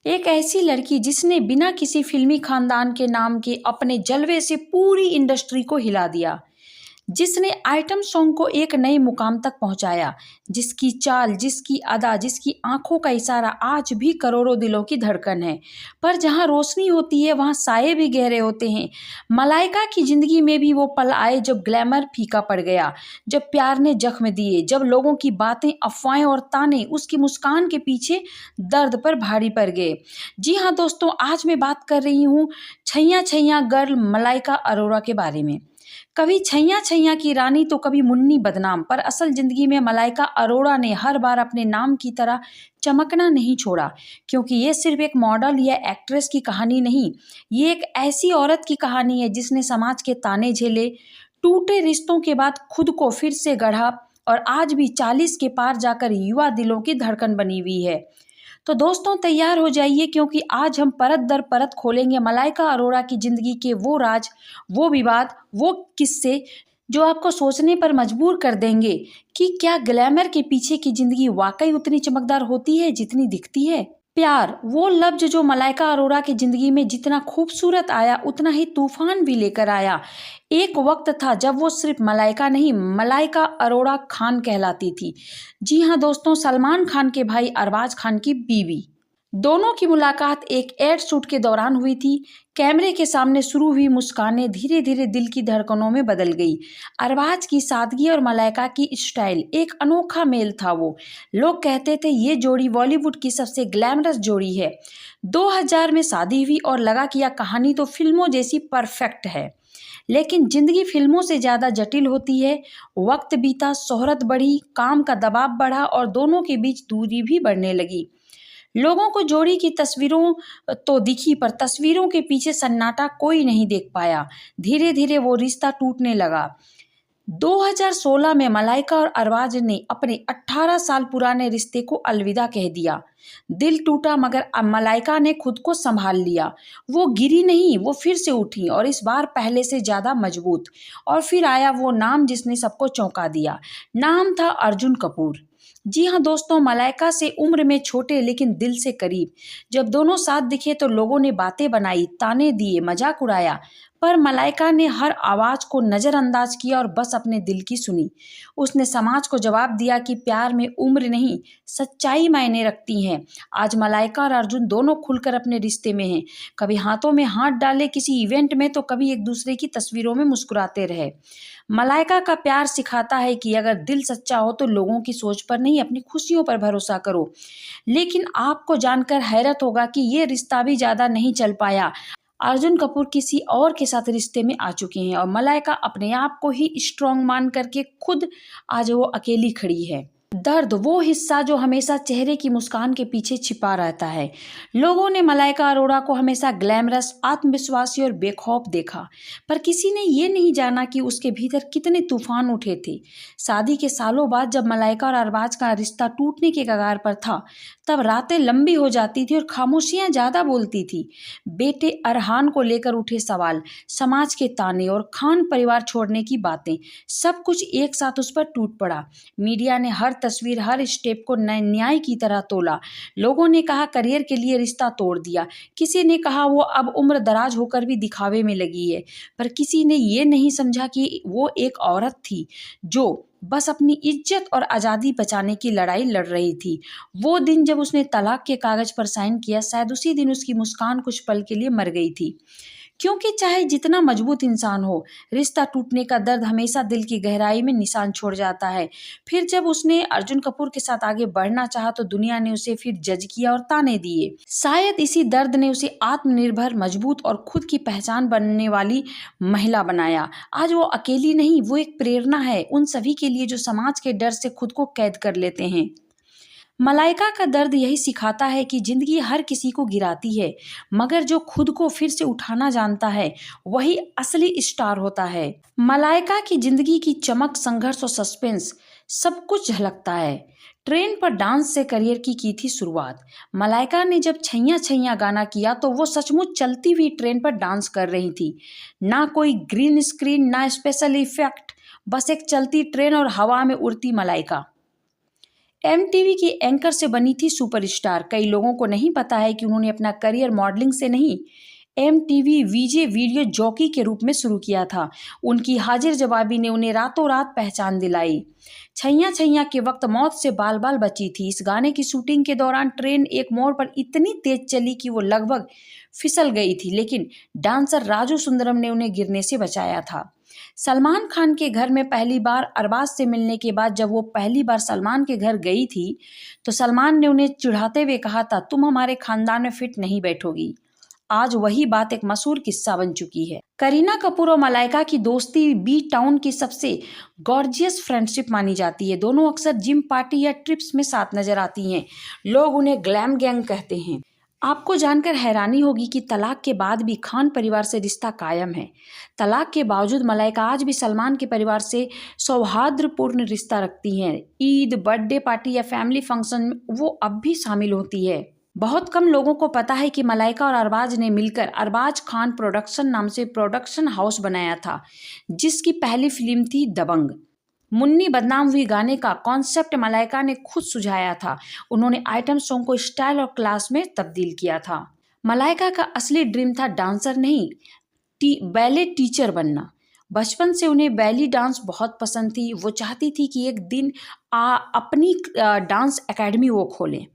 एक ऐसी लड़की जिसने बिना किसी फिल्मी खानदान के नाम के अपने जलवे से पूरी इंडस्ट्री को हिला दिया, जिसने आइटम सॉन्ग को एक नए मुकाम तक पहुंचाया, जिसकी चाल, जिसकी अदा, जिसकी आंखों का इशारा आज भी करोड़ों दिलों की धड़कन है। पर जहां रोशनी होती है वहां साये भी गहरे होते हैं। मलाइका की जिंदगी में भी वो पल आए जब ग्लैमर फीका पड़ गया, जब प्यार ने जख्म दिए, जब लोगों की बातें, अफवाहें और ताने उसकी मुस्कान के पीछे दर्द पर भारी पड़ गए। जी हाँ दोस्तों, आज मैं बात कर रही हूँ छैया छैया गर्ल मलाइका अरोरा के बारे में। कभी छैया छैया की रानी तो कभी मुन्नी बदनाम, पर असल जिंदगी में मलाइका अरोड़ा ने हर बार अपने नाम की तरह चमकना नहीं छोड़ा। क्योंकि ये सिर्फ एक मॉडल या एक्ट्रेस की कहानी नहीं, ये एक ऐसी औरत की कहानी है जिसने समाज के ताने झेले, टूटे रिश्तों के बाद खुद को फिर से गढ़ा और आज भी 40 के पार जाकर युवा दिलों की धड़कन बनी हुई है। तो दोस्तों तैयार हो जाइए, क्योंकि आज हम परत दर परत खोलेंगे मलाइका अरोड़ा की जिंदगी के वो राज, वो विवाद, वो किस्से जो आपको सोचने पर मजबूर कर देंगे कि क्या ग्लैमर के पीछे की जिंदगी वाकई उतनी चमकदार होती है जितनी दिखती है। प्यार, वो लफ्ज जो मलाइका अरोड़ा की जिंदगी में जितना खूबसूरत आया उतना ही तूफान भी लेकर आया। एक वक्त था जब वो सिर्फ मलाइका नहीं, मलाइका अरोड़ा खान कहलाती थी। जी हाँ दोस्तों, सलमान खान के भाई अरबाज खान की बीवी। दोनों की मुलाकात एक एड शूट के दौरान हुई थी। कैमरे के सामने शुरू हुई मुस्कानें धीरे धीरे दिल की धड़कनों में बदल गई। अरबाज की सादगी और मलाइका की स्टाइल, एक अनोखा मेल था वो। लोग कहते थे ये जोड़ी बॉलीवुड की सबसे ग्लैमरस जोड़ी है। 2000 में शादी हुई और लगा कि यह कहानी तो फिल्मों जैसी परफेक्ट है। लेकिन जिंदगी फिल्मों से ज्यादा जटिल होती है। वक्त बीता, शोहरत बढ़ी, काम का दबाव बढ़ा और दोनों के बीच दूरी भी बढ़ने लगी। लोगों को जोड़ी की तस्वीरों तो दिखी, पर तस्वीरों के पीछे सन्नाटा कोई नहीं देख पाया। धीरे धीरे वो रिश्ता टूटने लगा। 2016 में मलाइका और अरबाज ने अपने 18 साल पुराने रिश्ते को अलविदा कह दिया। दिल टूटा, मगर मलाइका ने खुद को संभाल लिया। वो गिरी नहीं, वो फिर से उठी और इस बार पहले से ज्यादा मजबूत। और फिर आया वो नाम जिसने सबको चौंका दिया। नाम था अर्जुन कपूर। जी हाँ दोस्तों, मलाइका से उम्र में छोटे लेकिन दिल से करीब। जब दोनों साथ दिखे तो लोगों ने बातें बनाई, ताने दिए, मजाक उड़ाया, पर मलाइका ने हर आवाज को नजरअंदाज किया और बस अपने दिल की सुनी। उसने समाज को जवाब दिया कि प्यार में उम्र नहीं, सच्चाई मायने रखती है। आज मलाइका और अर्जुन दोनों खुलकर अपने रिश्ते में हैं। कभी हाथों में हाथ डाले किसी इवेंट में, तो कभी एक दूसरे की तस्वीरों में मुस्कुराते रहे। मलाइका का प्यार सिखाता है कि अगर दिल सच्चा हो तो लोगों की सोच पर नहीं, अपनी खुशियों पर भरोसा करो। लेकिन आपको जानकर हैरत होगा कि ये रिश्ता भी ज्यादा नहीं चल पाया। अर्जुन कपूर किसी और के साथ रिश्ते में आ चुके हैं और मलाइका अपने आप को ही स्ट्रांग मान करके खुद आज वो अकेली खड़ी है। दर्द, वो हिस्सा जो हमेशा चेहरे की मुस्कान के पीछे छिपा रहता है। लोगों ने मलाइका अरोड़ा को हमेशा ग्लैमरस, आत्मविश्वासी और बेखौफ देखा, पर किसी ने ये नहीं जाना कि उसके भीतर कितने तूफान उठे थे। शादी के सालों बाद जब मलाइका और अरबाज का रिश्ता टूटने के कगार पर था, तब रातें लंबी हो जाती थी और खामोशियां ज्यादा बोलती थी। बेटे अरहान को लेकर उठे सवाल, समाज के ताने और खान परिवार छोड़ने की बातें, सब कुछ एक साथ उस पर टूट पड़ा। मीडिया ने हर तस्वीर, हर स्टेप को न्याय की तरह तोला। लोगों ने कहा करियर के लिए रिश्ता तोड़ दिया, किसी ने कहा वो अब उम्र दराज होकर भी दिखावे में लगी है, पर किसी ने ये नहीं समझा कि वो एक औरत थी जो बस अपनी इज्जत और आज़ादी बचाने की लड़ाई लड़ रही थी। वो दिन जब उसने तलाक के कागज पर साइन किया, शायद उसी दिन उसकी मुस्कान कुछ पल के लिए मर गई थी। क्योंकि चाहे जितना मजबूत इंसान हो, रिश्ता टूटने का दर्द हमेशा दिल की गहराई में निशान छोड़ जाता है। फिर जब उसने अर्जुन कपूर के साथ आगे बढ़ना चाहा तो दुनिया ने उसे फिर जज किया और ताने दिए। शायद इसी दर्द ने उसे आत्मनिर्भर, मजबूत और खुद की पहचान बनने वाली महिला बनाया। आज वो अकेली नहीं, वो एक प्रेरणा है उन सभी के लिए जो समाज के डर से खुद को कैद कर लेते हैं। मलाइका का दर्द यही सिखाता है कि जिंदगी हर किसी को गिराती है, मगर जो खुद को फिर से उठाना जानता है वही असली स्टार होता है। मलाइका की जिंदगी की चमक, संघर्ष और सस्पेंस सब कुछ झलकता है। ट्रेन पर डांस से करियर की थी शुरुआत। मलाइका ने जब छैया छैया गाना किया तो वो सचमुच चलती हुई ट्रेन पर डांस कर रही थी। ना कोई ग्रीन स्क्रीन, ना स्पेशल इफेक्ट, बस एक चलती ट्रेन और हवा में उड़ती मलाइका। एमटीवी की एंकर से बनी थी सुपरस्टार। कई लोगों को नहीं पता है कि उन्होंने अपना करियर मॉडलिंग से नहीं, एमटीवी वीजे वीडियो जॉकी के रूप में शुरू किया था। उनकी हाजिर जवाबी ने उन्हें रातों रात पहचान दिलाई। छैया छैया के वक्त मौत से बाल बाल बची थी। इस गाने की शूटिंग के दौरान ट्रेन एक मोड़ पर इतनी तेज चली कि वो लगभग फिसल गई थी, लेकिन डांसर राजू सुंदरम ने उन्हें गिरने से बचाया था। सलमान खान के घर में पहली बार अरबाज से मिलने के बाद जब वो पहली बार सलमान के घर गई थी, तो सलमान ने उन्हें चिढ़ाते हुए कहा था, तुम हमारे खानदान में फिट नहीं बैठोगी। आज वही बात एक मशहूर किस्सा बन चुकी है। करीना कपूर और मलाइका की दोस्ती बी टाउन की सबसे गॉर्जियस फ्रेंडशिप मानी जाती है। दोनों अक्सर जिम, पार्टी या ट्रिप्स में साथ नजर आती हैं। लोग उन्हें ग्लैम गैंग कहते हैं। आपको जानकर हैरानी होगी कि तलाक के बाद भी खान परिवार से रिश्ता कायम है। तलाक के बावजूद मलाइका आज भी सलमान के परिवार से सौहार्दपूर्ण रिश्ता रखती हैं। ईद, बर्थडे पार्टी या फैमिली फंक्शन में वो अब भी शामिल होती है। बहुत कम लोगों को पता है कि मलाइका और अरबाज ने मिलकर अरबाज खान प्रोडक्शन नाम से प्रोडक्शन हाउस बनाया था, जिसकी पहली फिल्म थी दबंग। मुन्नी बदनाम हुई गाने का कॉन्सेप्ट मलाइका ने खुद सुझाया था। उन्होंने आइटम सॉन्ग को स्टाइल और क्लास में तब्दील किया था। मलाइका का असली ड्रीम था डांसर नहीं, बैले टीचर बनना। बचपन से उन्हें बैली डांस बहुत पसंद थी। वो चाहती थी कि एक दिन अपनी डांस एकेडमी वो खोलें।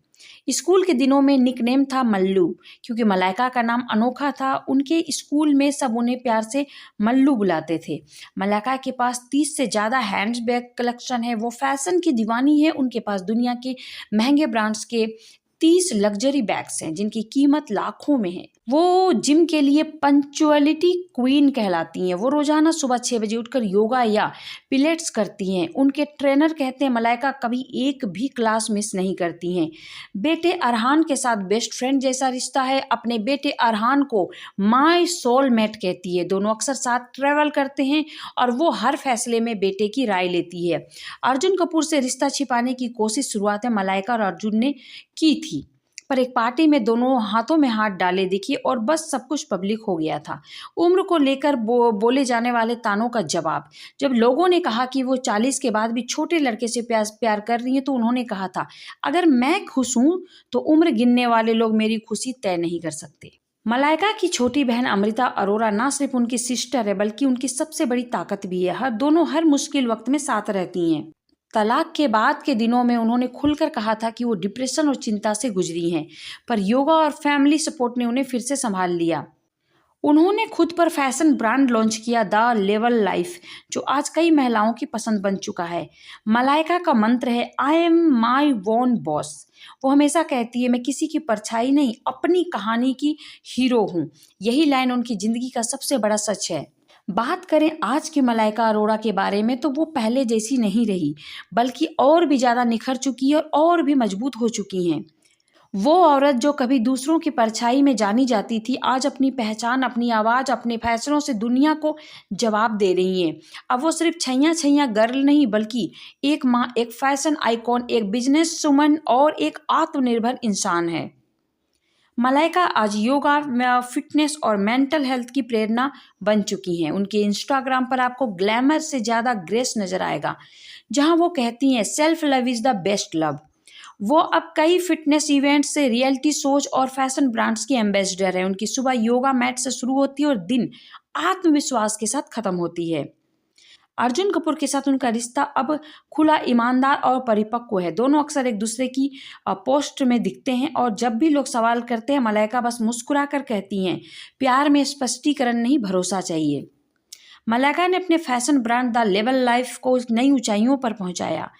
स्कूल के दिनों में निकनेम था मल्लू, क्योंकि मलाइका का नाम अनोखा था। उनके स्कूल में सब उन्हें प्यार से मल्लू बुलाते थे। मलाइका के पास 30 से ज़्यादा हैंडबैग कलेक्शन है। वो फैशन की दीवानी है। उनके पास दुनिया के महंगे ब्रांड्स के 30 लग्जरी बैग्स हैं, जिनकी कीमत लाखों में है। वो जिम के लिए पंक्चुअलिटी क्वीन कहलाती हैं। वो रोजाना सुबह 6 बजे उठकर योगा या पिलेट्स करती हैं। उनके ट्रेनर कहते हैं मलाइका कभी एक भी क्लास मिस नहीं करती हैं। बेटे अरहान के साथ बेस्ट फ्रेंड जैसा रिश्ता है। अपने बेटे अरहान को माय सोलमेट कहती है। दोनों अक्सर साथ ट्रैवल करते हैं और वो हर फैसले में बेटे की राय लेती है। अर्जुन कपूर से रिश्ता छिपाने की कोशिश शुरुआत में मलाइका और अर्जुन ने की थी, पर एक पार्टी में दोनों हाथों में हाथ डाले दिखी और बस सब कुछ पब्लिक हो गया था। उम्र को लेकर बोले जाने वाले तानों का जवाब। जब लोगों ने कहा कि वो 40 के बाद भी छोटे लड़के से प्यार कर रही हैं, तो उन्होंने कहा था, अगर मैं खुश हूं तो उम्र गिनने वाले लोग मेरी खुशी तय नहीं कर सकते। मलाइका की छोटी बहन अमृता अरोरा ना सिर्फ उनकी सिस्टर है, बल्कि उनकी सबसे बड़ी ताकत भी है। दोनों हर मुश्किल वक्त में साथ रहती हैं। तलाक के बाद के दिनों में उन्होंने खुलकर कहा था कि वो डिप्रेशन और चिंता से गुजरी हैं, पर योगा और फैमिली सपोर्ट ने उन्हें फिर से संभाल लिया। उन्होंने खुद पर फैशन ब्रांड लॉन्च किया, द लेवल लाइफ, जो आज कई महिलाओं की पसंद बन चुका है। मलाइका का मंत्र है, I am my own boss. वो हमेशा कहती है, मैं किसी की परछाई नहीं, अपनी कहानी की हीरो हूँ। यही लाइन उनकी जिंदगी का सबसे बड़ा सच है। बात करें आज की मलाइका अरोड़ा के बारे में, तो वो पहले जैसी नहीं रही, बल्कि और भी ज़्यादा निखर चुकी है और भी मजबूत हो चुकी हैं। वो औरत जो कभी दूसरों की परछाई में जानी जाती थी, आज अपनी पहचान, अपनी आवाज़, अपने फैसलों से दुनिया को जवाब दे रही हैं। अब वो सिर्फ छैया छैया गर्ल नहीं, बल्कि एक माँ, एक फैशन आइकॉन, एक बिजनेस वुमन और एक आत्मनिर्भर इंसान है। मलाइका आज योगा, फिटनेस और मेंटल हेल्थ की प्रेरणा बन चुकी हैं। उनके इंस्टाग्राम पर आपको ग्लैमर से ज़्यादा ग्रेस नज़र आएगा, जहां वो कहती हैं, self love is the best love. वो अब कई फिटनेस इवेंट्स से, रियलिटी शोज और फैशन ब्रांड्स की एम्बेसडर है। उनकी सुबह योगा मैट से शुरू होती है और दिन आत्मविश्वास के साथ खत्म होती है। अर्जुन कपूर के साथ उनका रिश्ता अब खुला, ईमानदार और परिपक्व है। दोनों अक्सर एक दूसरे की पोस्ट में दिखते हैं और जब भी लोग सवाल करते हैं, मलाइका बस मुस्कुरा कर कहती हैं, प्यार में स्पष्टीकरण नहीं, भरोसा चाहिए। मलाइका ने अपने fashion brand the level life को नई ऊंचाइयों पर पहुंचाया।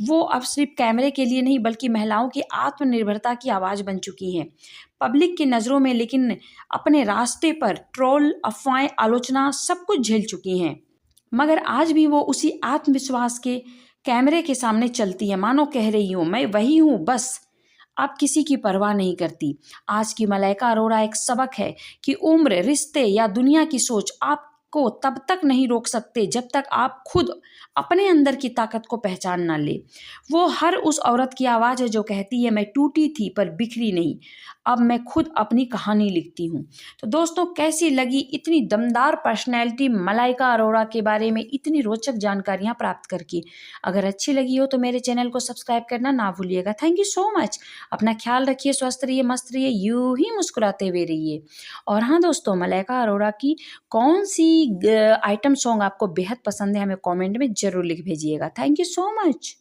वो अब सिर्फ कैमरे के लिए नहीं, बल्कि महिलाओं की आत्मनिर्भरता की आवाज़ बन चुकी हैं। पब्लिक की नज़रों में, लेकिन अपने रास्ते पर ट्रोल, अफवाहें, आलोचना सब कुछ झेल चुकी हैं, मगर आज भी वो उसी आत्मविश्वास के कैमरे के सामने चलती है, मानो कह रही हूँ, मैं वही हूँ, बस आप किसी की परवाह नहीं करती। आज की मलाइका अरोड़ा एक सबक है कि उम्र, रिश्ते या दुनिया की सोच आप को तब तक नहीं रोक सकते जब तक आप खुद अपने अंदर की ताकत को पहचान ना ले। वो हर उस औरत की आवाज़ है जो कहती है मैं टूटी थी पर बिखरी नहीं, अब मैं खुद अपनी कहानी लिखती हूँ। तो दोस्तों, कैसी लगी इतनी दमदार पर्सनैलिटी मलाइका अरोड़ा के बारे में इतनी रोचक जानकारियाँ प्राप्त करके? अगर अच्छी लगी हो तो मेरे चैनल को सब्सक्राइब करना ना भूलिएगा। Thank you so much. अपना ख्याल रखिए, स्वस्थ रहिए, मस्त रहिए, यूं ही मुस्कुराते हुए रहिए। और हाँ दोस्तों, मलाइका अरोड़ा की कौन सी आइटम सॉन्ग आपको बेहद पसंद है हमें कमेंट में ज़रूर लिख भेजिएगा। Thank you so much.